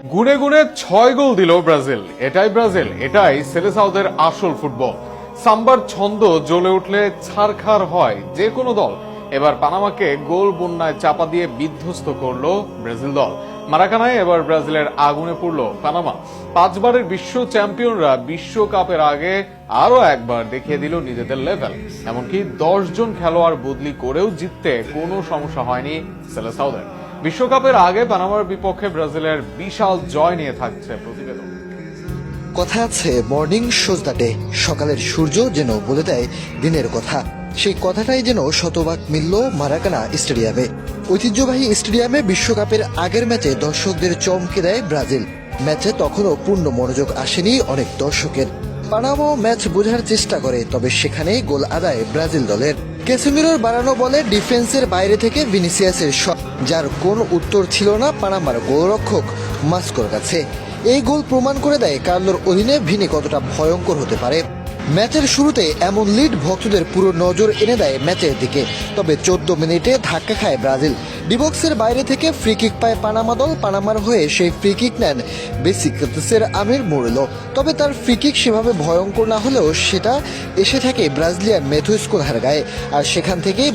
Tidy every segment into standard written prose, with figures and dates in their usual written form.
গুনে গুনে 6 গোল দিল ব্রাজিল। ব্রাজিল, এটাই সেলেসাওদের আসল ফুটবল। সাম্বার ছন্দ জ্বলে উঠলে ছারখার হয় যে কোনো দল। এবার পানামাকে গোল বন্যায় চাপা দিয়ে বিধ্বস্ত করলো ব্রাজিল দল। মারাকানায় এবার ব্রাজিলের আগুনে পড়লো পানামা। 5 বারের বিশ্ব চ্যাম্পিয়নরা বিশ্বকাপের আগে আরো একবার দেখিয়ে দিল নিজেদের লেভেল। এমনকি 10 জন খেলোয়াড় বদলি করেও জিততে কোনো সমস্যা হয়নি সেলেসাওদের। বিশ্বকাপের আগে পানামার বিপক্ষে ব্রাজিলের বিশাল জয় নিয়ে থাকছে প্রতিবেদন। কথা আছে, মর্নিং শোজ দ্য ডে, সকালের সূর্য যেন বলে দেয় দিনের কথা। সেই কথাটাই যেন শতভাগ মিলল মারাকানা স্টেডিয়ামে। ঐতিহ্যবাহী স্টেডিয়ামে বিশ্বকাপের আগের ম্যাচে দর্শকদের চমকে দেয় ব্রাজিল। ম্যাচে তখনও পূর্ণ মনোযোগ আসেনি অনেক দর্শকের। পানামাও ম্যাচ বোঝার চেষ্টা করে, তবে সেখানেই গোল আদায় ব্রাজিল দলের। ক্যাসেমিরোর বাড়ানো বলে ডিফেন্সের বাইরে থেকে ভিনিসিয়াসের শট, যার কোন উত্তর ছিল না পানামার গোলরক্ষক মাস্কোর কাছে। এই গোল প্রমাণ করে দেয় কার্লোর অধীনে ভিনি কতটা ভয়ঙ্কর হতে পারে। ম্যাচের শুরুতে এমন লিড ভক্তদের পুরো নজর এনে দেয় ম্যাচের দিকে। তবে 14 মিনিটে ধাক্কা খায় ব্রাজিল। ডিবক্সের বাইরে থেকে ফ্রি কিক পায় পানামা দল। পানামার হয়ে সেই ফ্রি কিক নেন বেসিকসের আমির মুরেলো। তবে তার ফ্রি কিক সেভাবে ভয়ঙ্কর না হলেও সেটা এসে থাকে ব্রাজিলিয়ান মেথুস কুনহার গায়ে। আর সেখান থেকেই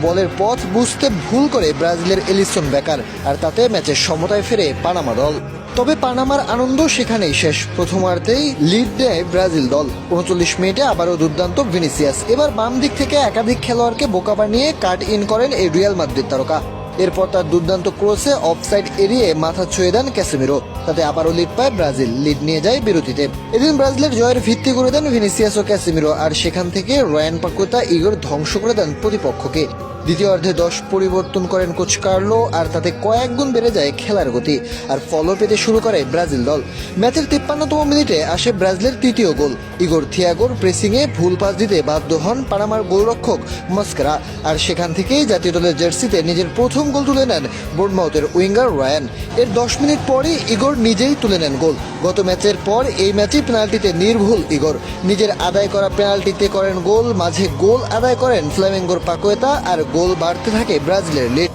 বলের পথ বুঝতে ভুল করে ব্রাজিলের এলিসন বেকার। আর তাতে ম্যাচের সমতায় ফেরে পানামা দল। তবে পানামার আনন্দ সেখানেই শেষ। প্রথমার্ধেই লিড নেয় ব্রাজিল দল। 39 মিনিটে আবারও দুর্দান্ত ভিনিসিয়াস। এবার বাম দিক থেকে একাধিক খেলোয়াড়কে বোকা বানিয়ে কাট ইন করেন এই রিয়াল মাদ্রিদ তারকা। এরপর তার দুর্দান্ত ক্রসে অফসাইড এড়িয়ে মাথা ছুঁয়ে দেন ক্যাসেমিরো। তাতে আবারও লিড পায় ব্রাজিল, লিড নিয়ে যায় বিরতিতে। এদিন ব্রাজিলের জয়ের ভিত্তি করে দেন ভিনিসিয়াস ও ক্যাসেমিরো। আর সেখান থেকে রয়ান পাকুয়েতা ইগোর ধ্বংস করে দেন প্রতিপক্ষকে। দ্বিতীয়ার্ধে 10 পরিবর্তন করেন কোচ কার্লো, আর তাতে কয়েক গুণ বেড়ে যায় খেলার গতি। আর ফলো পেতে শুরু করে ব্রাজিল দল। ম্যাচের 53তম মিনিটে আসে ব্রাজিলের তৃতীয় গোল। ইগোর থিয়াগোর প্রেসিংয়ে ভুল পাস দিতে বাধ্য হন পানামার গোলরক্ষক মস্কেরা। আর সেখান থেকেই জাতীয় দলের জার্সিতে নিজের প্রথম গোল তুলে নেন বোর্নমাউথের উইঙ্গার রায়ান। এর 10 মিনিট পরই ইগোর নিজেই তুলে নেন গোল। গত ম্যাচের পর এই ম্যাচে পেনাল্টিতে নির্ভুল ইগোর। নিজের আদায় করা পেনাল্টিতে করেন গোল। মাঝে গোল আদায় করেন ফ্লামেঙ্গোর পাকুয়েতা। আর গোল বাড়তে থাকে ব্রাজিলের লিড।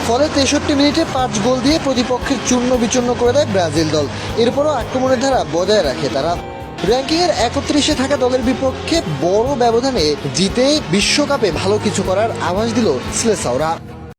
ফলে 63 মিনিটে 5 গোল দিয়ে প্রতিপক্ষের চূর্ণ বিচূর্ণ করে দেয় ব্রাজিল দল। এরপরও আক্রমণের ধারা বজায় রাখে তারা। র্যাঙ্কিংয়ের 31-এ থাকা দলের বিপক্ষে বড় ব্যবধানে জিতে বিশ্বকাপে ভালো কিছু করার আভাস দিল সেলেসাওরা।